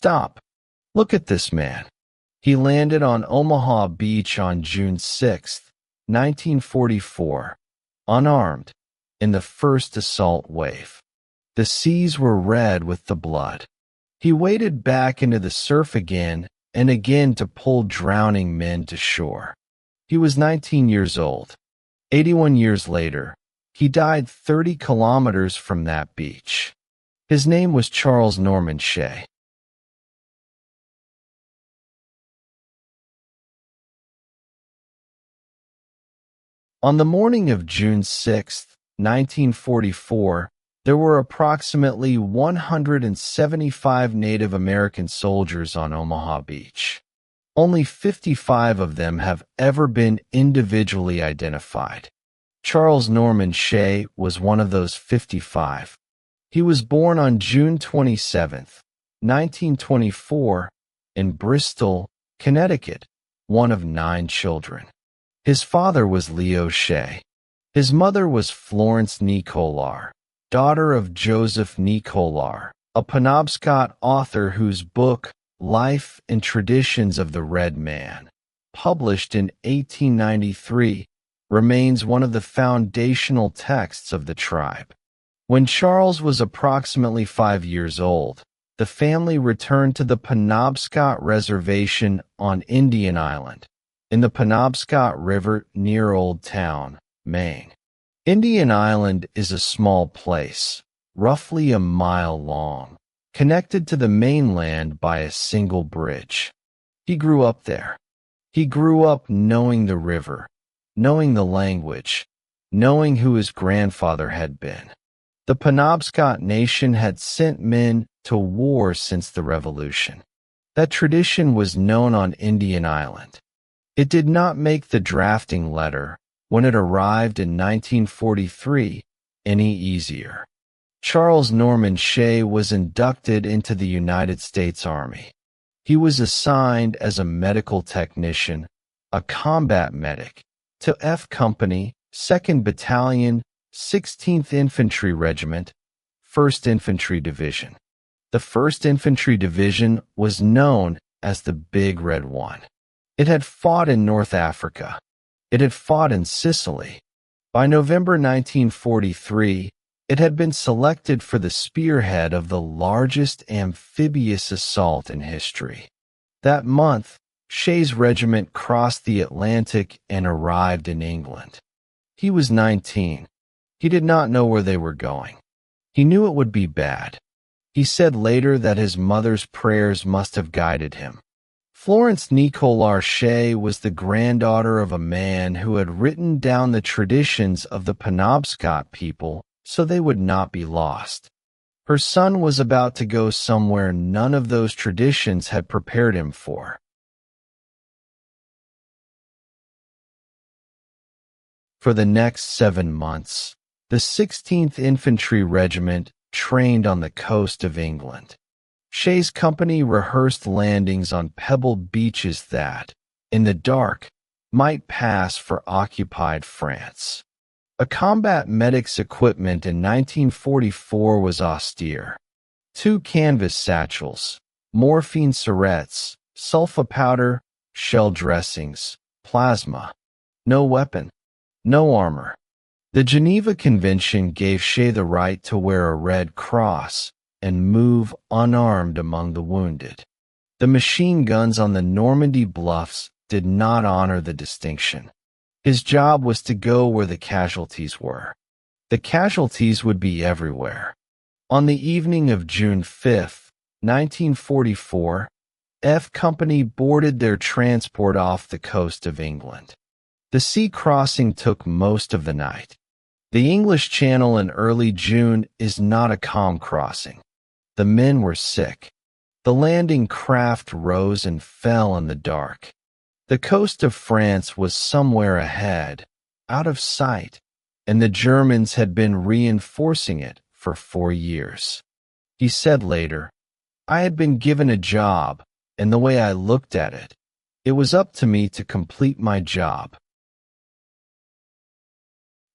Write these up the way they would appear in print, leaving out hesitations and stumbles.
Stop. Look at this man. He landed on Omaha Beach on June 6, 1944, unarmed, in the first assault wave. The seas were red with the blood. He waded back into the surf again and again to pull drowning men to shore. He was 19 years old. 81 years later, he died 30 kilometers from that beach. His name was Charles Norman Shay. On the morning of June 6, 1944, there were approximately 175 Native American soldiers on Omaha Beach. Only 55 of them have ever been individually identified. Charles Norman Shay was one of those 55. He was born on June 27, 1924, in Bristol, Connecticut, one of 9 children. His father was Leo Shay. His mother was Florence Nicolar, daughter of Joseph Nicolar, a Penobscot author whose book, Life and Traditions of the Red Man, published in 1893, remains one of the foundational texts of the tribe. When Charles was approximately 5 years old, the family returned to the Penobscot Reservation on Indian Island, in the Penobscot River near Old Town, Maine. Indian Island is a small place, roughly a mile long, connected to the mainland by a single bridge. He grew up there. He grew up knowing the river, knowing the language, knowing who his grandfather had been. The Penobscot Nation had sent men to war since the Revolution. That tradition was known on Indian Island. It did not make the drafting letter, when it arrived in 1943, any easier. Charles Norman Shay was inducted into the United States Army. He was assigned as a medical technician, a combat medic, to F Company, 2nd Battalion, 16th Infantry Regiment, 1st Infantry Division. The 1st Infantry Division was known as the Big Red One. It had fought in North Africa. It had fought in Sicily. By November 1943, it had been selected for the spearhead of the largest amphibious assault in history. That month, Shay's regiment crossed the Atlantic and arrived in England. He was 19. He did not know where they were going. He knew it would be bad. He said later that his mother's prayers must have guided him. Florence Nicolar Shay was the granddaughter of a man who had written down the traditions of the Penobscot people so they would not be lost. Her son was about to go somewhere none of those traditions had prepared him for. For the next 7 months, the 16th Infantry Regiment trained on the coast of England. Shay's company rehearsed landings on pebbled beaches that, in the dark, might pass for occupied France. A combat medic's equipment in 1944 was austere. 2 canvas satchels, morphine syrettes, sulfa powder, shell dressings, plasma. No weapon, no armor. The Geneva Convention gave Shay the right to wear a red cross and move unarmed among the wounded. The machine guns on the Normandy bluffs did not honor the distinction. His job was to go where the casualties were. The casualties would be everywhere. On the evening of June 5, 1944, F Company boarded their transport off the coast of England. The sea crossing took most of the night. The English Channel in early June is not a calm crossing. The men were sick. The landing craft rose and fell in the dark. The coast of France was somewhere ahead, out of sight, and the Germans had been reinforcing it for 4 years. He said later, "I had been given a job, and the way I looked at it, it was up to me to complete my job."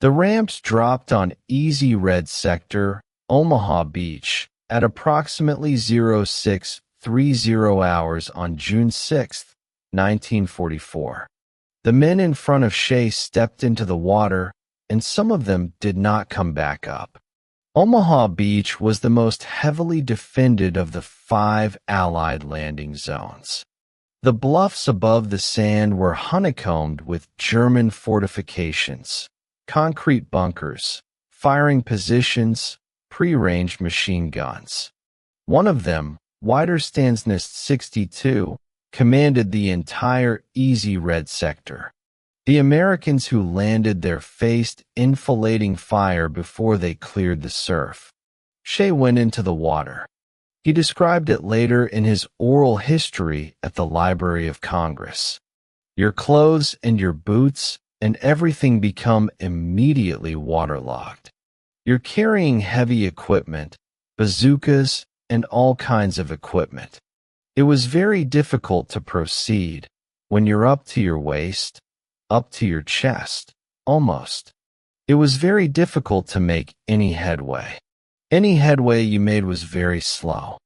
The ramps dropped on Easy Red Sector, Omaha Beach, at approximately 06:30 0030 hours on June 6, 1944. The men in front of Shay stepped into the water, and some of them did not come back up. Omaha Beach was the most heavily defended of the 5 Allied landing zones. The bluffs above the sand were honeycombed with German fortifications, concrete bunkers, firing positions, pre-ranged machine guns. One of them, Widerstandsnest 62, commanded the entire Easy Red sector. The Americans who landed there faced enfilading fire before they cleared the surf. Shay went into the water. He described it later in his oral history at the Library of Congress. Your clothes and your boots and everything become immediately waterlogged. You're carrying heavy equipment, bazookas, and all kinds of equipment. It was very difficult to proceed when you're up to your waist, up to your chest, almost. It was very difficult to make any headway. Any headway you made was very slow.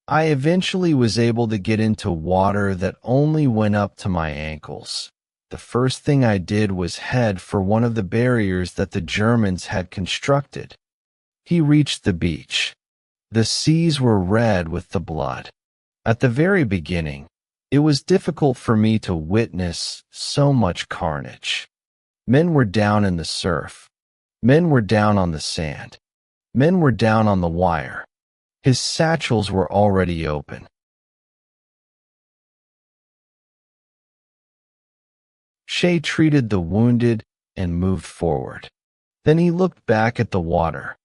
I eventually was able to get into water that only went up to my ankles. The first thing I did was head for one of the barriers that the Germans had constructed. He reached the beach. The seas were red with the blood. At the very beginning, it was difficult for me to witness so much carnage. Men were down in the surf. Men were down on the sand. Men were down on the wire. His satchels were already open. Shay treated the wounded and moved forward. Then he looked back at the water.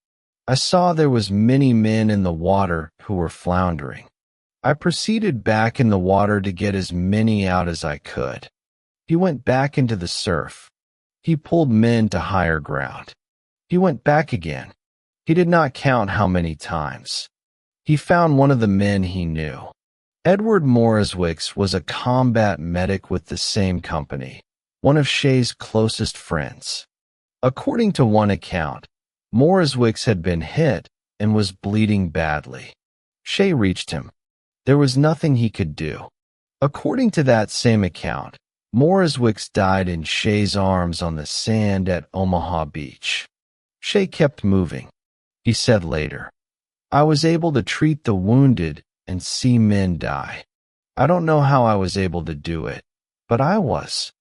I saw there was many men in the water who were floundering. I proceeded back in the water to get as many out as I could. He went back into the surf. He pulled men to higher ground. He went back again. He did not count how many times. He found one of the men he knew. Edward Moriswicks was a combat medic with the same company, one of Shay's closest friends. According to one account, Moriswicks had been hit and was bleeding badly. Shay reached him. There was nothing he could do. According to that same account, Moriswicks died in Shay's arms on the sand at Omaha Beach. Shay kept moving. He said later, I was able to treat the wounded and see men die. I don't know how I was able to do it, but I was.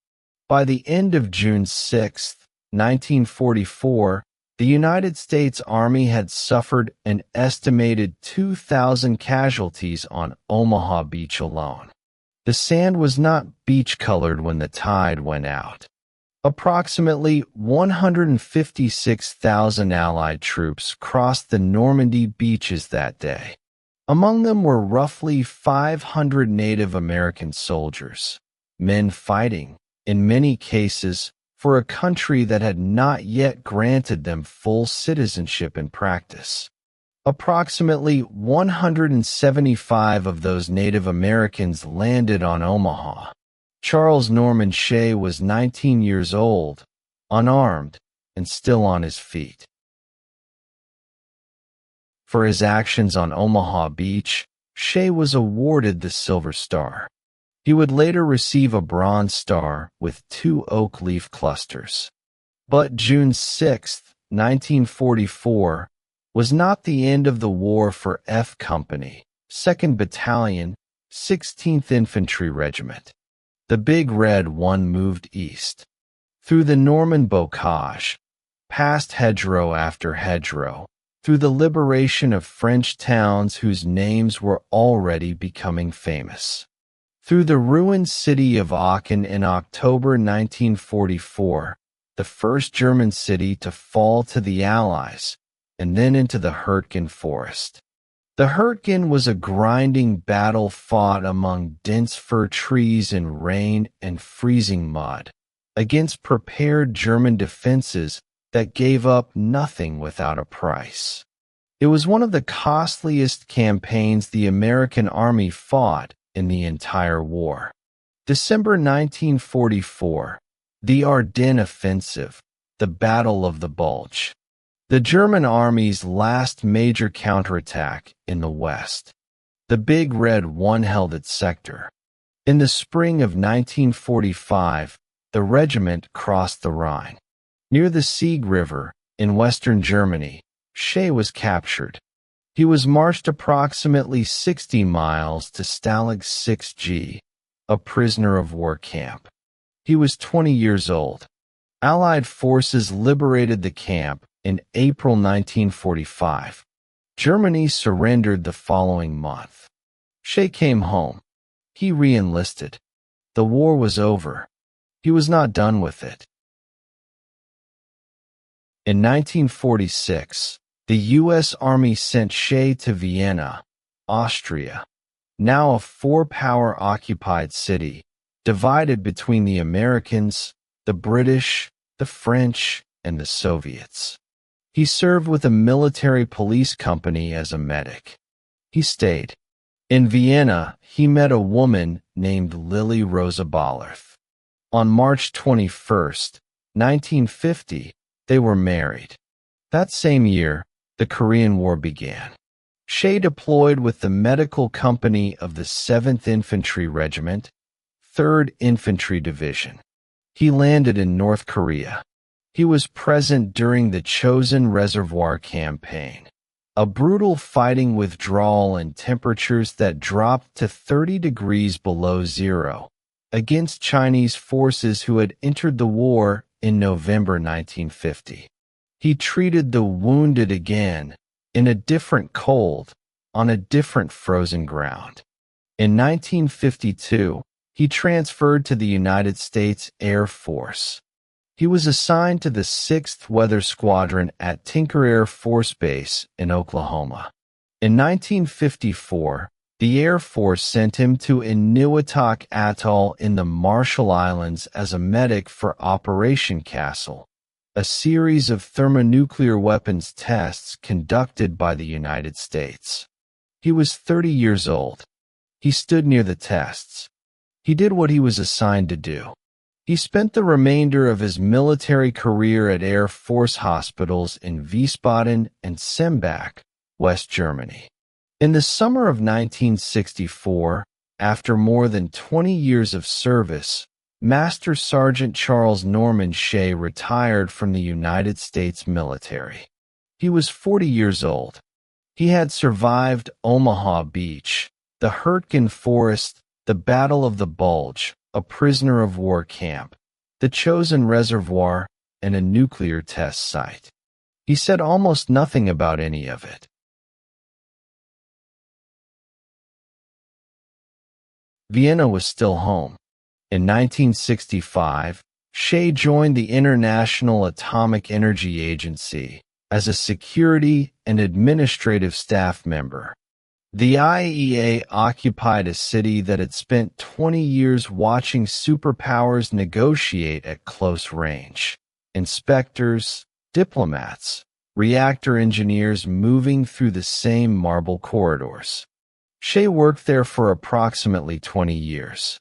By the end of June 6, 1944, the United States Army had suffered an estimated 2,000 casualties on Omaha Beach alone. The sand was not beach-colored when the tide went out. Approximately 156,000 Allied troops crossed the Normandy beaches that day. Among them were roughly 500 Native American soldiers, men fighting, in many cases, for a country that had not yet granted them full citizenship in practice. Approximately 175 of those Native Americans landed on Omaha. Charles Norman Shay was 19 years old, unarmed, and still on his feet. For his actions on Omaha Beach, Shay was awarded the Silver Star. He would later receive a Bronze Star with 2 oak leaf clusters. But June 6, 1944, was not the end of the war for F Company, 2nd Battalion, 16th Infantry Regiment. The Big Red One moved east. Through the Norman bocage, past hedgerow after hedgerow, through the liberation of French towns whose names were already becoming famous. Through the ruined city of Aachen in October 1944, the first German city to fall to the Allies, and then into the Hurtgen Forest. The Hurtgen was a grinding battle fought among dense fir trees in rain and freezing mud, against prepared German defenses that gave up nothing without a price. It was one of the costliest campaigns the American Army fought in the entire war. December 1944, the Ardennes Offensive, the Battle of the Bulge. The German Army's last major counterattack in the West. The The Big Red One held its sector. In the spring of 1945, the regiment crossed the Rhine. Near the Sieg River, in western Germany, Shay was captured. He was marched approximately 60 miles to Stalag 6G, a prisoner of war camp. He was 20 years old. Allied forces liberated the camp in April 1945. Germany surrendered the following month. Shay came home. He re-enlisted. The war was over. He was not done with it. In 1946, the U.S. Army sent Shay to Vienna, Austria, now a four-power-occupied city, divided between the Americans, the British, the French, and the Soviets. He served with a military police company as a medic. He stayed. In Vienna, he met a woman named Lily Rosa Ballarth. On March 21, 1950, they were married. That same year, the Korean War began. Shay deployed with the medical company of the 7th Infantry Regiment, 3rd Infantry Division. He landed in North Korea. He was present during the Chosin Reservoir campaign, a brutal fighting withdrawal and temperatures that dropped to 30 degrees below zero, against Chinese forces who had entered the war in November 1950. He treated the wounded again, in a different cold, on a different frozen ground. In 1952, he transferred to the United States Air Force. He was assigned to the 6th Weather Squadron at Tinker Air Force Base in Oklahoma. In 1954, the Air Force sent him to Eniwetok Atoll in the Marshall Islands as a medic for Operation Castle, a series of thermonuclear weapons tests conducted by the United States. He was 30 years old. He stood near the tests. He did what he was assigned to do. He spent the remainder of his military career at Air Force hospitals in Wiesbaden and Sembach, West Germany. In the summer of 1964, after more than 20 years of service, Master Sergeant Charles Norman Shay retired from the United States military. He was 40 years old. He had survived Omaha Beach, the Hurtgen Forest, the Battle of the Bulge, a prisoner of war camp, the Chosin Reservoir, and a nuclear test site. He said almost nothing about any of it. Vienna was still home. In 1965, Shay joined the International Atomic Energy Agency as a security and administrative staff member. The IAEA occupied a city that had spent 20 years watching superpowers negotiate at close range. Inspectors, diplomats, reactor engineers moving through the same marble corridors. Shay worked there for approximately 20 years.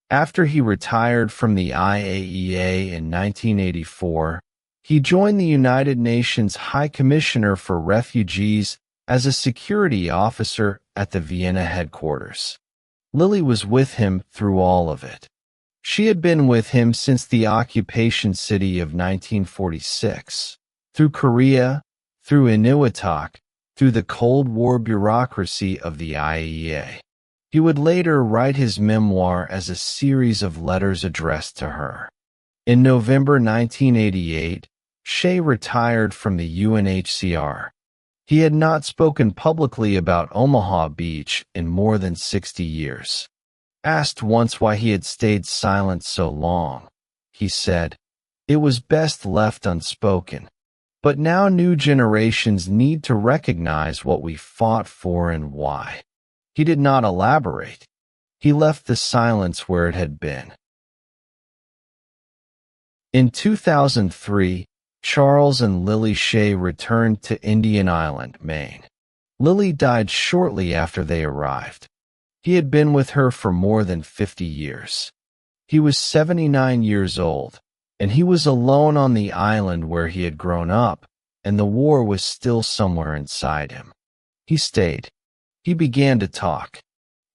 After he retired from the IAEA in 1984, he joined the United Nations High Commissioner for Refugees as a security officer at the Vienna headquarters. Lily was with him through all of it. She had been with him since the occupation city of 1946, through Korea, through Eniwetok, through the Cold War bureaucracy of the IAEA. He would later write his memoir as a series of letters addressed to her. In November 1988, Shay retired from the UNHCR. He had not spoken publicly about Omaha Beach in more than 60 years. Asked once why he had stayed silent so long, he said, "It was best left unspoken. But now new generations need to recognize what we fought for and why." He did not elaborate. He left the silence where it had been. In 2003, Charles and Lily Shay returned to Indian Island, Maine. Lily died shortly after they arrived. He had been with her for more than 50 years. He was 79 years old, and he was alone on the island where he had grown up, and the war was still somewhere inside him. He stayed. He began to talk.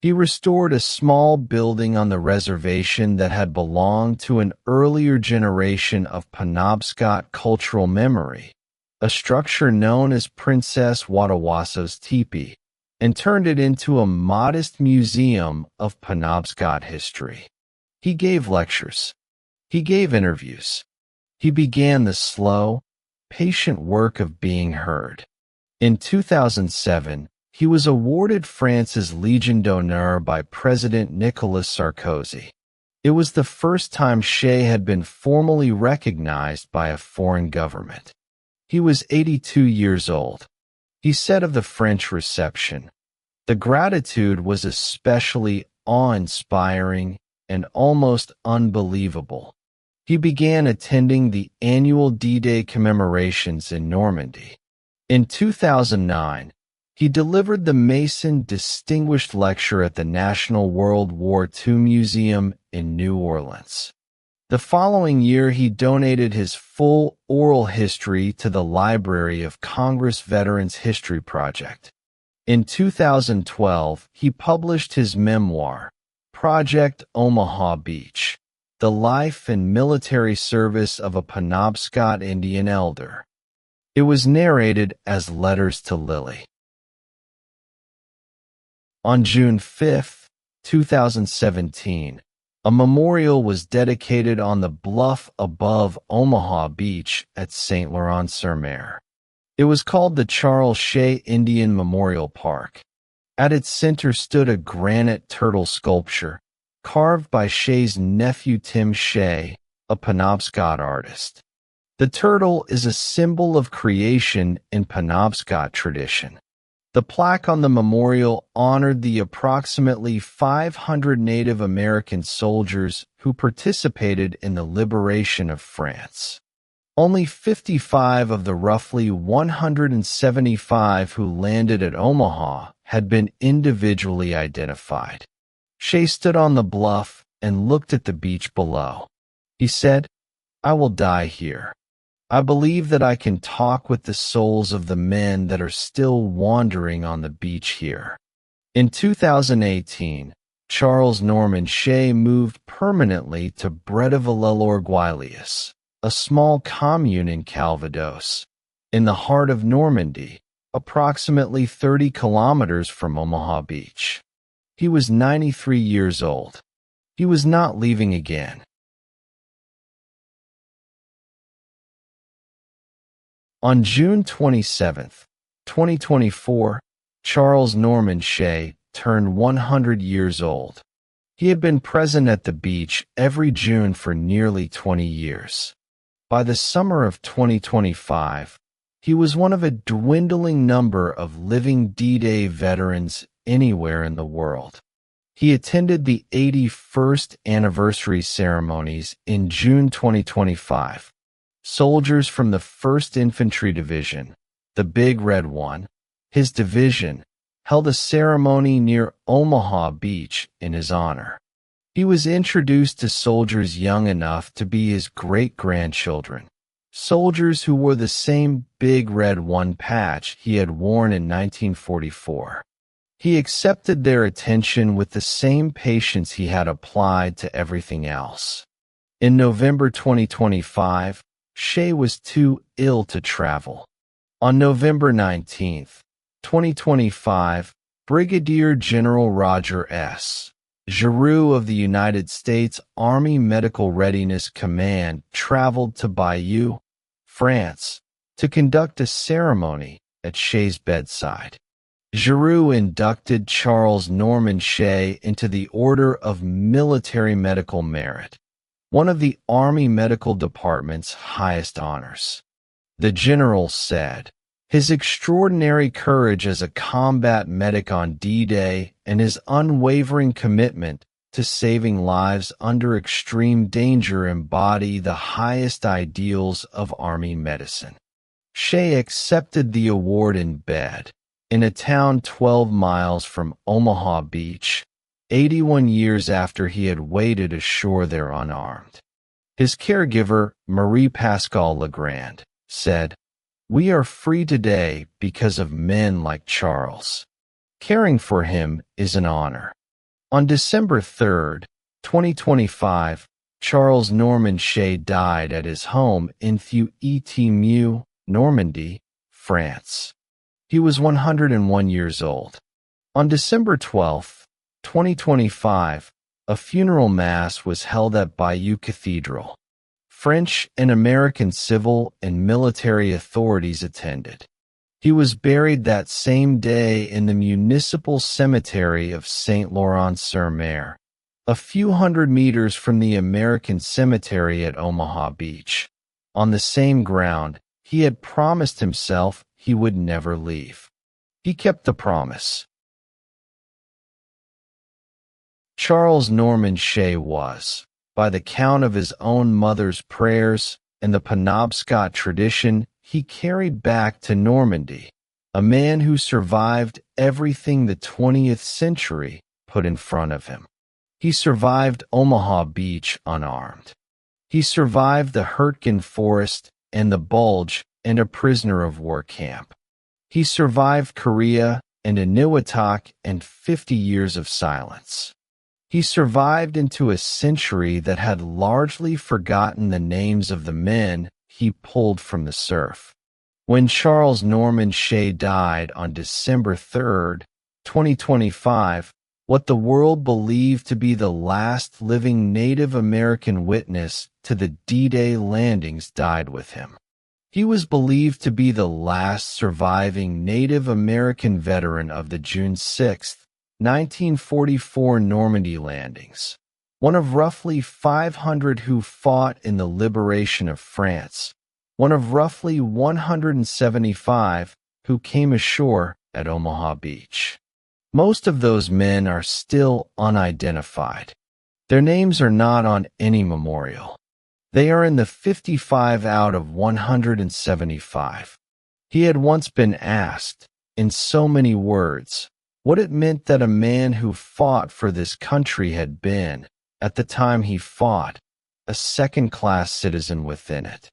He restored a small building on the reservation that had belonged to an earlier generation of Penobscot cultural memory, a structure known as Princess Watawasa's Teepee, and turned it into a modest museum of Penobscot history. He gave lectures. He gave interviews. He began the slow, patient work of being heard. In 2007, he was awarded France's Legion d'honneur by President Nicolas Sarkozy. It was the first time Shay had been formally recognized by a foreign government. He was 82 years old. He said of the French reception, "The gratitude was especially awe-inspiring and almost unbelievable." He began attending the annual D-Day commemorations in Normandy. In 2009, he delivered the Mason Distinguished Lecture at the National World War II Museum in New Orleans. The following year, he donated his full oral history to the Library of Congress Veterans History Project. In 2012, he published his memoir, Project Omaha Beach, The Life and Military Service of a Penobscot Indian Elder. It was narrated as Letters to Lily. On June 5, 2017, a memorial was dedicated on the bluff above Omaha Beach at St. Laurent-sur-Mer. It was called the Charles Shay Indian Memorial Park. At its center stood a granite turtle sculpture, carved by Shay's nephew Tim Shay, a Penobscot artist. The turtle is a symbol of creation in Penobscot tradition. The plaque on the memorial honored the approximately 500 Native American soldiers who participated in the liberation of France. Only 55 of the roughly 175 who landed at Omaha had been individually identified. Shay stood on the bluff and looked at the beach below. He said, "I will die here. I believe that I can talk with the souls of the men that are still wandering on the beach here." In 2018, Charles Norman Shay moved permanently to Bretteville-Orgueillius, a small commune in Calvados, in the heart of Normandy, approximately 30 kilometers from Omaha Beach. He was 93 years old. He was not leaving again. On June 27, 2024, Charles Norman Shay turned 100 years old. He had been present at the beach every June for nearly 20 years. By the summer of 2025, he was one of a dwindling number of living D-Day veterans anywhere in the world. He attended the 81st anniversary ceremonies in June 2025. Soldiers from the 1st Infantry Division, the Big Red One, his division, held a ceremony near Omaha Beach in his honor. He was introduced to soldiers young enough to be his great-grandchildren, soldiers who wore the same Big Red One patch he had worn in 1944. He accepted their attention with the same patience he had applied to everything else. In November 2025, Shay was too ill to travel. On November 19, 2025, Brigadier General Roger S. Giroux of the United States Army Medical Readiness Command traveled to Bayeux, France, to conduct a ceremony at Shay's bedside. Giroux inducted Charles Norman Shay into the Order of Military Medical Merit, one of the Army Medical Department's highest honors. The general said, "His extraordinary courage as a combat medic on D-Day and his unwavering commitment to saving lives under extreme danger embody the highest ideals of Army medicine." Shay accepted the award in bed, in a town 12 miles from Omaha Beach, 81 years after he had waded ashore there unarmed. His caregiver, Marie-Pascale Legrand, said, "We are free today because of men like Charles." Caring for him is an honor. On December 3rd, 2025, Charles Norman Shay died at his home in Eniwetok, Normandy, France. He was 101 years old. On December 12, 2025, a funeral mass was held at Bayeux Cathedral. French and American civil and military authorities attended. He was buried that same day in the municipal cemetery of Saint-Laurent-sur-Mer, a few hundred meters from the American cemetery at Omaha Beach. On the same ground, he had promised himself he would never leave. He kept the promise. Charles Norman Shay was, by the count of his own mother's prayers and the Penobscot tradition he carried back to Normandy, a man who survived everything the 20th century put in front of him. He survived Omaha Beach unarmed. He survived the Hurtgen Forest and the Bulge and a prisoner of war camp. He survived Korea and Eniwetok and 50 years of silence. He survived into a century that had largely forgotten the names of the men he pulled from the surf. When Charles Norman Shay died on December 3rd, 2025, what the world believed to be the last living Native American witness to the D-Day landings died with him. He was believed to be the last surviving Native American veteran of the June 6, 1944 Normandy landings, one of roughly 500 who fought in the liberation of France, one of roughly 175 who came ashore at Omaha Beach. Most of those men are still unidentified. Their names are not on any memorial. They are in the 55 out of 175. He had once been asked, in so many words, what it meant that a man who fought for this country had been, at the time he fought, a second-class citizen within it.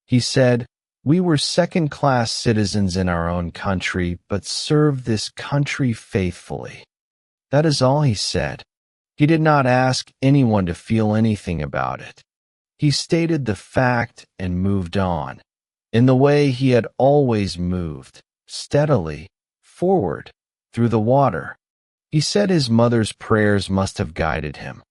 He said, "We were second-class citizens in our own country, but served this country faithfully." That is all he said. He did not ask anyone to feel anything about it. He stated the fact and moved on, in the way he had always moved, steadily, forward, through the water. He said his mother's prayers must have guided him.